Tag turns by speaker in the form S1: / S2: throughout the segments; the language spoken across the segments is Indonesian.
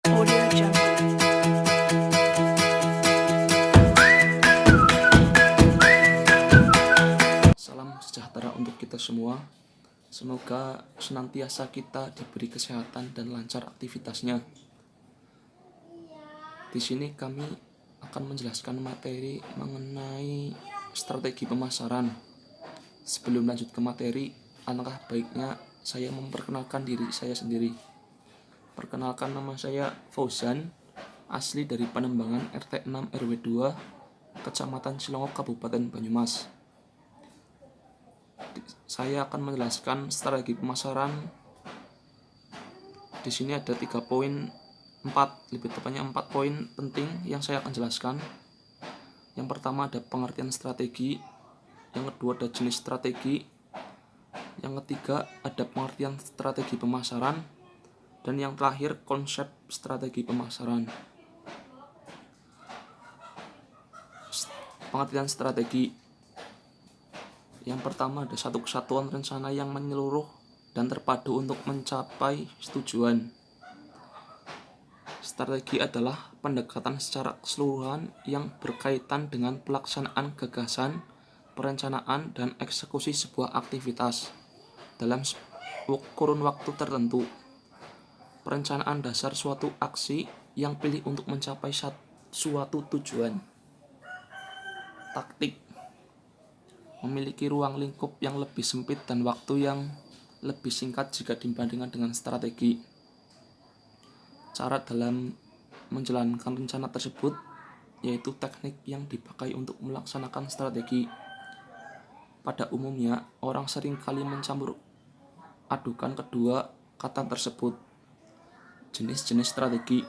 S1: Audio Jungle.
S2: Salam sejahtera untuk kita semua. Semoga senantiasa kita diberi kesehatan dan lancar aktivitasnya. Di sini kami akan menjelaskan materi mengenai strategi pemasaran. Sebelum lanjut ke materi, alangkah baiknya saya memperkenalkan diri saya sendiri. Perkenalkan, nama saya Fauzan, asli dari Panembangan RT 6 RW 2, Kecamatan Cilongok, Kabupaten Banyumas. Saya akan menjelaskan strategi pemasaran. Di sini ada 3 poin, 4 poin penting yang saya akan jelaskan. Yang pertama ada pengertian strategi, yang kedua ada jenis strategi, yang ketiga ada pengertian strategi pemasaran, dan yang terakhir konsep strategi pemasaran. Pengertian strategi. Yang pertama ada satu kesatuan rencana yang menyeluruh dan terpadu untuk mencapai tujuan. Strategi adalah pendekatan secara keseluruhan yang berkaitan dengan pelaksanaan gagasan, perencanaan, dan eksekusi sebuah aktivitas dalam kurun waktu tertentu. Perencanaan dasar suatu aksi yang pilih untuk mencapai suatu tujuan. Taktik memiliki ruang lingkup yang lebih sempit dan waktu yang lebih singkat jika dibandingkan dengan strategi. Cara dalam menjalankan rencana tersebut yaitu teknik yang dipakai untuk melaksanakan strategi. Pada umumnya, orang seringkali mencampur adukan kedua kata tersebut. Jenis-jenis strategi.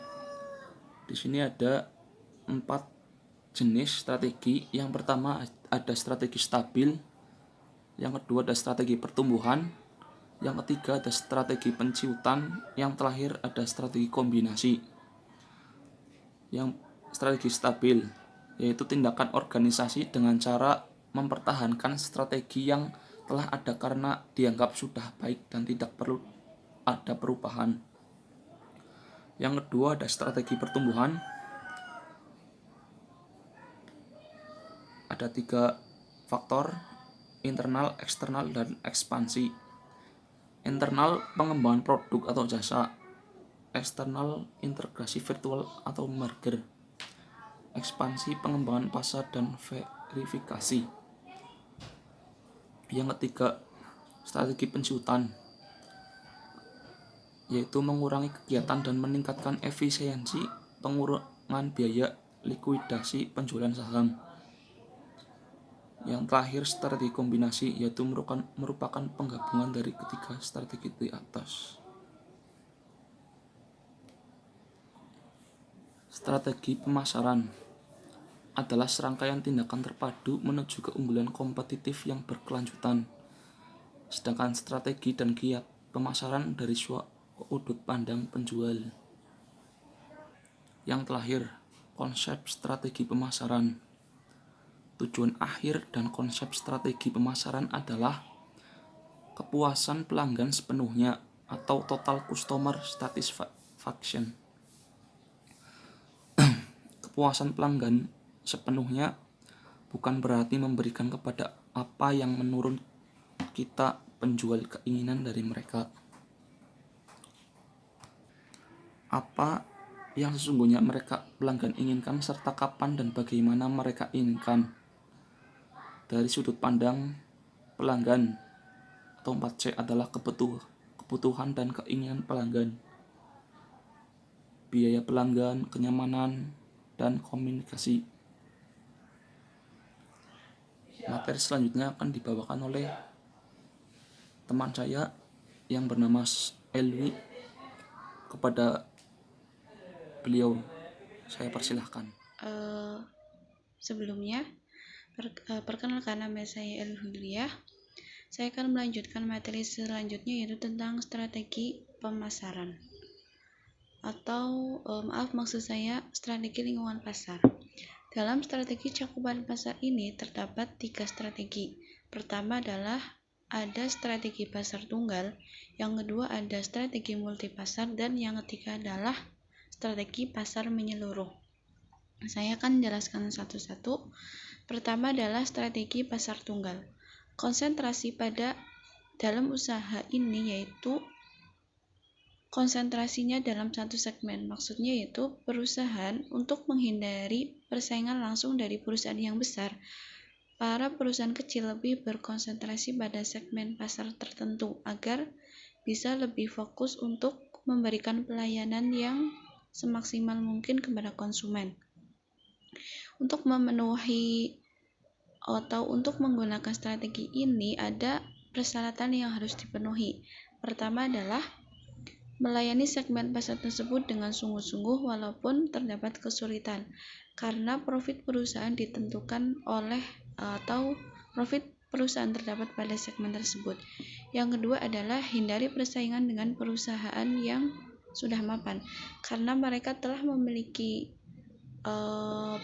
S2: Di sini ada 4 jenis strategi. Yang pertama ada strategi stabil, yang kedua ada strategi pertumbuhan, yang ketiga ada strategi penciutan, yang terakhir ada strategi kombinasi. Yang strategi stabil yaitu tindakan organisasi dengan cara mempertahankan strategi yang telah ada karena dianggap sudah baik dan tidak perlu ada perubahan. Yang kedua ada strategi pertumbuhan. Ada 3 faktor: internal, eksternal, dan ekspansi. Internal, pengembangan produk atau jasa. Eksternal, integrasi virtual atau merger. Ekspansi, pengembangan pasar dan verifikasi. Yang ketiga, strategi penciutan, yaitu mengurangi kegiatan dan meningkatkan efisiensi, pengurangan biaya, likuidasi, penjualan saham. Yang terakhir strategi kombinasi, yaitu merupakan penggabungan dari ketiga strategi di atas. Strategi pemasaran adalah serangkaian tindakan terpadu menuju keunggulan kompetitif yang berkelanjutan. Sedangkan strategi dan kiat pemasaran dari sudut pandang penjual. Yang terakhir, konsep strategi pemasaran. Tujuan akhir dan konsep strategi pemasaran adalah kepuasan pelanggan sepenuhnya atau total customer satisfaction. Kepuasan pelanggan sepenuhnya bukan berarti memberikan kepada apa yang menurut kita penjual keinginan dari mereka. Apa yang sesungguhnya mereka pelanggan inginkan serta kapan dan bagaimana mereka inginkan. Dari sudut pandang pelanggan atau 4C adalah kebutuhan dan keinginan pelanggan, biaya pelanggan, kenyamanan, dan komunikasi. Materi selanjutnya akan dibawakan oleh teman saya yang bernama Elwi. Kepada beliau saya persilahkan.
S3: Sebelumnya, perkenalkan, nama saya Elhudriyah. Saya akan melanjutkan materi selanjutnya, yaitu tentang strategi pemasaran atau maksud saya strategi lingkungan pasar. Dalam strategi cakupan pasar ini terdapat 3 strategi. Pertama adalah ada strategi pasar tunggal, yang kedua ada strategi multi pasar, dan yang ketiga adalah strategi pasar menyeluruh. Saya akan jelaskan satu-satu. Pertama adalah strategi pasar tunggal. Konsentrasi pada dalam usaha ini yaitu konsentrasinya dalam satu segmen. Maksudnya yaitu perusahaan untuk menghindari persaingan langsung dari perusahaan yang besar. Para perusahaan kecil lebih berkonsentrasi pada segmen pasar tertentu agar bisa lebih fokus untuk memberikan pelayanan yang semaksimal mungkin kepada konsumen. Untuk memenuhi atau untuk menggunakan strategi ini ada persyaratan yang harus dipenuhi. Pertama adalah melayani segmen pasar tersebut dengan sungguh-sungguh walaupun terdapat kesulitan, karena profit perusahaan ditentukan oleh atau profit perusahaan terdapat pada segmen tersebut. Yang kedua adalah hindari persaingan dengan perusahaan yang sudah mapan, karena mereka telah memiliki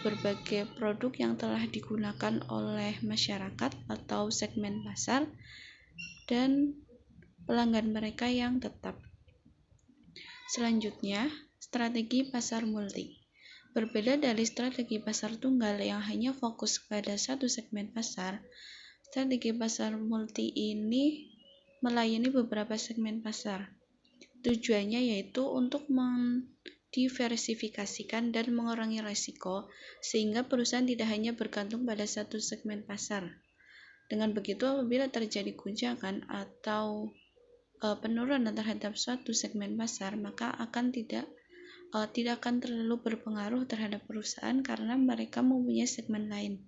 S3: berbagai produk yang telah digunakan oleh masyarakat atau segmen pasar dan pelanggan mereka yang tetap. Selanjutnya, strategi pasar multi. Berbeda dari strategi pasar tunggal yang hanya fokus pada satu segmen pasar, strategi pasar multi ini melayani beberapa segmen pasar. Tujuannya yaitu untuk diversifikasikan dan mengurangi risiko, sehingga perusahaan tidak hanya bergantung pada satu segmen pasar. Dengan begitu, apabila terjadi guncangan atau penurunan terhadap suatu segmen pasar, maka tidak akan terlalu berpengaruh terhadap perusahaan karena mereka mempunyai segmen lain.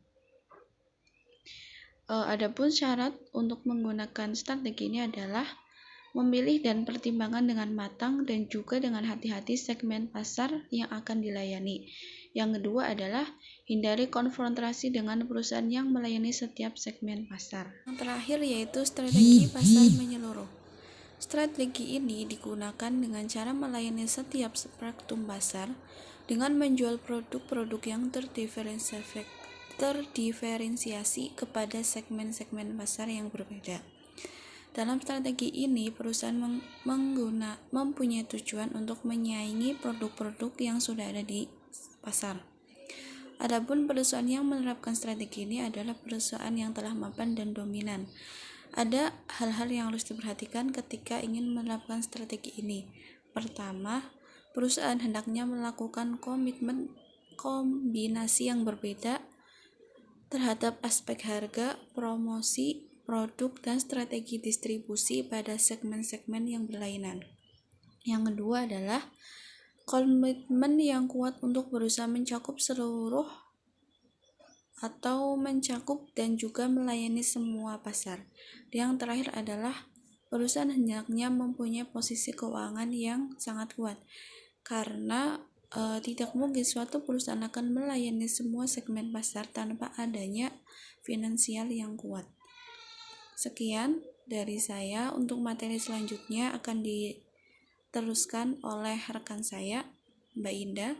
S3: Adapun syarat untuk menggunakan strategi ini adalah memilih dan pertimbangkan dengan matang dan juga dengan hati-hati segmen pasar yang akan dilayani. Yang kedua adalah hindari konfrontasi dengan perusahaan yang melayani setiap segmen pasar. Yang terakhir yaitu strategi pasar menyeluruh. Strategi ini digunakan dengan cara melayani setiap spektrum pasar dengan menjual produk-produk yang terdiferensiasi kepada segmen-segmen pasar yang berbeda. Dalam strategi ini, perusahaan mempunyai tujuan untuk menyaingi produk-produk yang sudah ada di pasar. Adapun perusahaan yang menerapkan strategi ini adalah perusahaan yang telah mapan dan dominan. Ada hal-hal yang harus diperhatikan ketika ingin menerapkan strategi ini. Pertama, perusahaan hendaknya melakukan komitmen kombinasi yang berbeda terhadap aspek harga, promosi, produk, dan strategi distribusi pada segmen-segmen yang berlainan. Yang kedua adalah komitmen yang kuat untuk berusaha mencakup seluruh atau mencakup dan juga melayani semua pasar. Yang terakhir adalah perusahaan hendaknya mempunyai posisi keuangan yang sangat kuat, karena tidak mungkin suatu perusahaan akan melayani semua segmen pasar tanpa adanya finansial yang kuat. Sekian dari saya. Untuk materi selanjutnya akan diteruskan oleh rekan saya, Mbak Indah.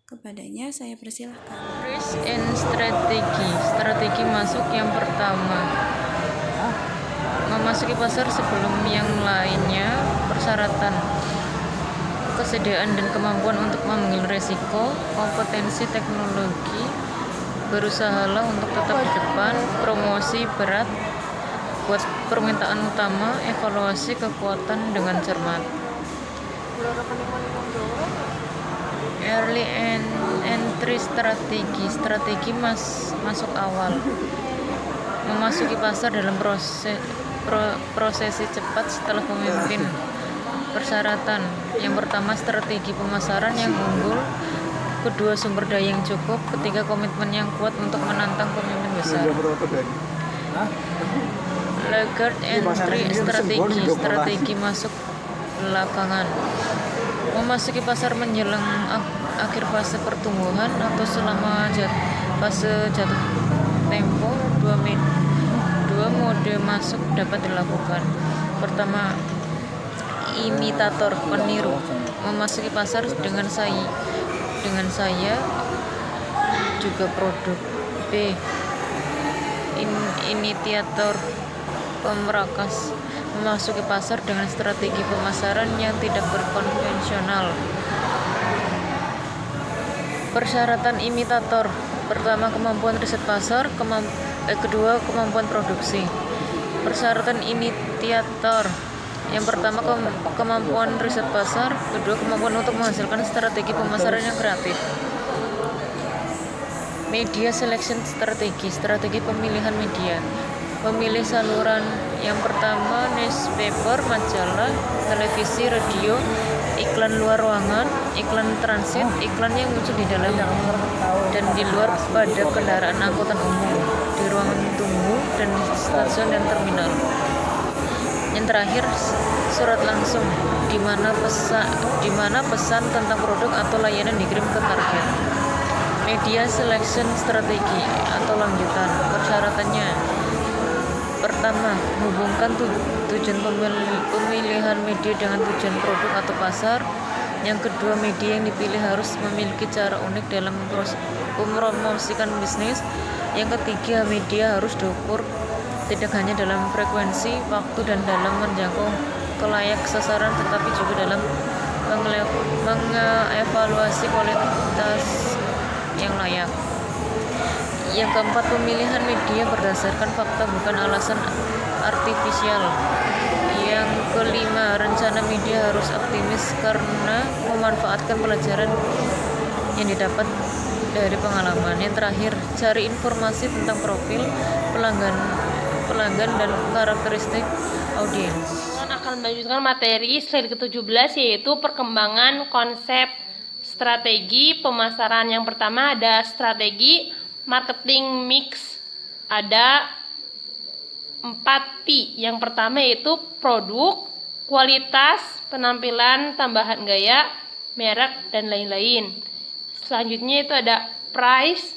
S3: Kepadanya saya persilahkan.
S1: Risk and strategi. Strategi masuk yang pertama. Memasuki pasar sebelum yang lainnya. Persyaratan: kesediaan dan kemampuan untuk mengambil risiko, kompetensi teknologi, berusahalah untuk tetap di depan, promosi berat, buat permintaan utama, evaluasi kekuatan dengan cermat. Early entry strategi masuk awal. Memasuki pasar dalam prosesi cepat setelah pemimpin. Persyaratan: yang pertama, strategi pemasaran yang unggul, kedua, sumber daya yang cukup, ketiga, komitmen yang kuat untuk menantang pemimpin besar. Laggard entry strategi masuk belakangan. Memasuki pasar menjelang akhir fase pertumbuhan atau selama fase jatuh tempo. Dua mode masuk dapat dilakukan. Pertama, imitator, peniru, memasuki pasar dengan saya juga produk. B, initiator, pemerakas, memasuki pasar dengan strategi pemasaran yang tidak berkonvensional. Persyaratan imitator. Pertama, kemampuan riset pasar, kedua, kemampuan produksi. Persyaratan imitator. Yang pertama, kemampuan riset pasar, kedua, kemampuan untuk menghasilkan strategi pemasaran yang kreatif. Media selection strategi pemilihan media. Memilih saluran yang pertama, newspaper, majalah, televisi, radio, iklan luar ruangan, iklan transit, iklan yang muncul di dalam dan di luar pada kendaraan angkutan umum, di ruangan tunggu, dan di stasiun dan terminal. Yang terakhir, surat langsung, di mana pesan tentang produk atau layanan dikirim ke target. Media selection strategi atau lanjutan. Persyaratannya: pertama, hubungkan tujuan pemilihan media dengan tujuan produk atau pasar. Yang kedua, media yang dipilih harus memiliki cara unik dalam mempromosikan bisnis. Yang ketiga, media harus diukur tidak hanya dalam frekuensi, waktu, dan dalam menjangkau kelayak sasaran, tetapi juga dalam mengevaluasi kualitas yang layak. Yang keempat, pemilihan media berdasarkan fakta bukan alasan artifisial. Yang kelima, rencana media harus optimis karena memanfaatkan pelajaran yang didapat dari pengalaman. Yang terakhir, cari informasi tentang profil pelanggan dan karakteristik audiens.
S4: Akan melanjutkan materi slide ke-17, yaitu perkembangan konsep strategi pemasaran. Yang pertama ada strategi marketing mix, ada 4P. Yang pertama yaitu produk, kualitas, penampilan, tambahan gaya, merek, dan lain-lain. Selanjutnya itu ada price,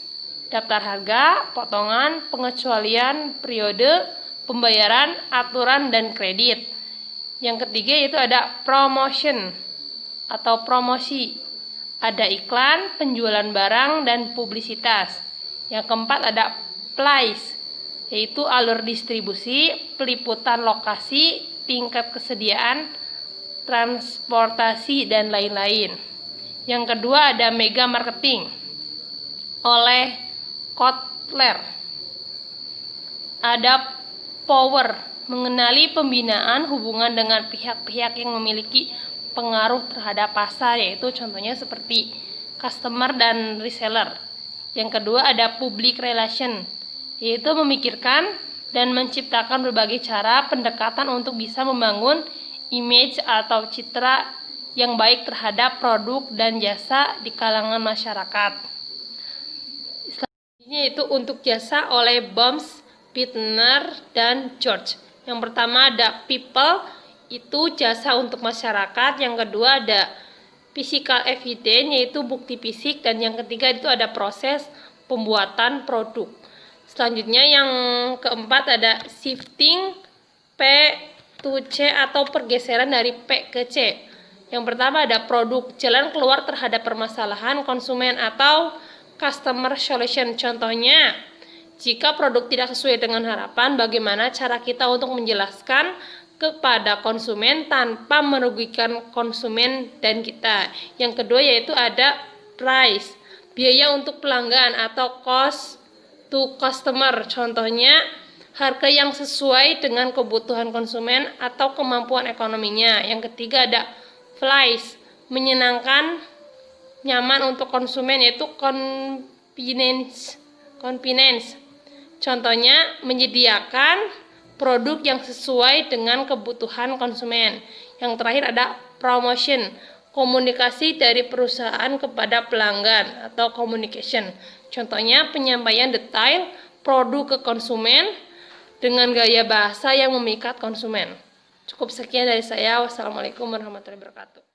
S4: daftar harga, potongan, pengecualian, periode, pembayaran, aturan, dan kredit. Yang ketiga yaitu ada promotion atau promosi, ada iklan, penjualan barang, dan publisitas. Yang keempat ada price, yaitu alur distribusi, peliputan lokasi, tingkat kesediaan, transportasi, dan lain-lain. Yang kedua ada mega marketing oleh Kotler. Ada power, mengenali pembinaan hubungan dengan pihak-pihak yang memiliki pengaruh terhadap pasar, yaitu contohnya seperti customer dan reseller. Yang kedua ada public relation, yaitu memikirkan dan menciptakan berbagai cara pendekatan untuk bisa membangun image atau citra yang baik terhadap produk dan jasa di kalangan masyarakat. Selanjutnya itu untuk jasa oleh Boms, Bittner, dan George. Yang pertama ada people, itu jasa untuk masyarakat. Yang kedua ada physical evidence, yaitu bukti fisik. Dan yang ketiga itu ada proses pembuatan produk. Selanjutnya yang keempat ada shifting P to C atau pergeseran dari P ke C. Yang pertama ada produk, jalan keluar terhadap permasalahan konsumen atau customer solution. Contohnya, jika produk tidak sesuai dengan harapan, bagaimana cara kita untuk menjelaskan kepada konsumen tanpa merugikan konsumen dan kita. Yang kedua yaitu ada price, biaya untuk pelanggan atau cost to customer. Contohnya, harga yang sesuai dengan kebutuhan konsumen atau kemampuan ekonominya. Yang ketiga ada price, menyenangkan, nyaman untuk konsumen, yaitu convenience. Contohnya, menyediakan produk yang sesuai dengan kebutuhan konsumen. Yang terakhir ada promotion, komunikasi dari perusahaan kepada pelanggan atau communication. Contohnya, penyampaian detail produk ke konsumen dengan gaya bahasa yang memikat konsumen. Cukup sekian dari saya. Wassalamualaikum warahmatullahi wabarakatuh.